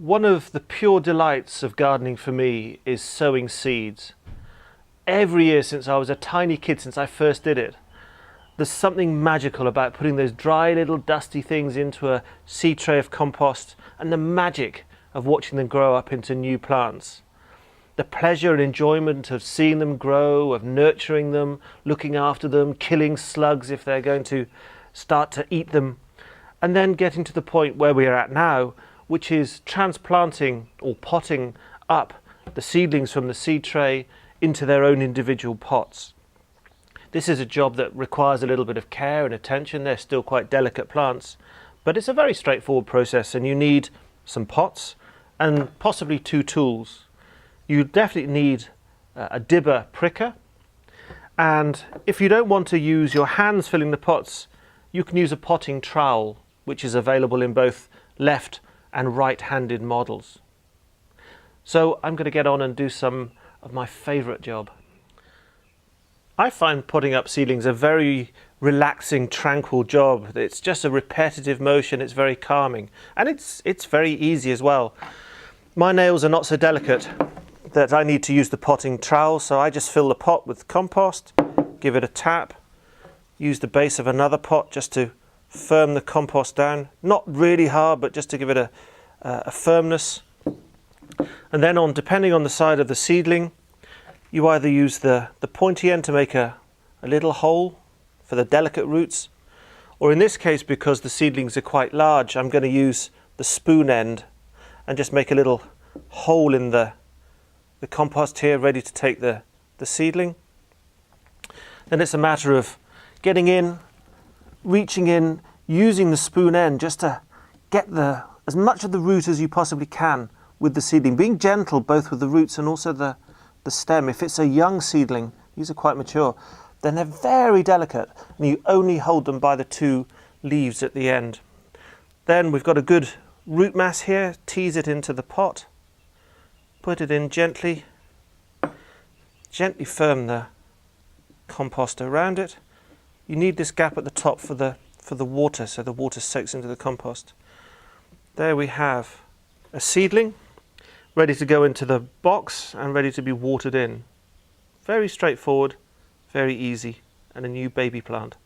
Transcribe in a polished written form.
One of the pure delights of gardening for me is sowing seeds. Every year since I was a tiny kid, since I first did it, there's something magical about putting those dry little dusty things into a seed tray of compost and the magic of watching them grow up into new plants. The pleasure and enjoyment of seeing them grow, of nurturing them, looking after them, killing slugs if they're going to start to eat them, and then getting to the point where we are at now, which is transplanting or potting up the seedlings from the seed tray into their own individual pots. This is a job that requires a little bit of care and attention. They're still quite delicate plants, but it's a very straightforward process, and you need some pots and possibly two tools. You definitely need a dibber pricker, and if you don't want to use your hands filling the pots, you can use a potting trowel, which is available in both left and right-handed models. So I'm going to get on and do some of my favourite job. I find potting up seedlings a very relaxing, tranquil job. It's just a repetitive motion, it's very calming, and it's very easy as well. My nails are not so delicate that I need to use the potting trowel, so I just fill the pot with compost, give it a tap, use the base of another pot just to firm the compost down, not really hard, but just to give it a firmness. And then depending on the side of the seedling, you either use the pointy end to make a little hole for the delicate roots, or in this case, because the seedlings are quite large, I'm going to use the spoon end and just make a little hole in the compost here, ready to take the seedling. Then it's a matter of getting in, reaching in, using the spoon end just to get as much of the root as you possibly can with the seedling, being gentle both with the roots and also the stem. If it's a young seedling, these are quite mature, then they're very delicate, and you only hold them by the two leaves at the end. Then we've got a good root mass here, tease it into the pot, put it in gently firm the compost around it. You need this gap at the top for the water, so the water soaks into the compost. There we have a seedling ready to go into the box and ready to be watered in. Very straightforward, very easy, and a new baby plant.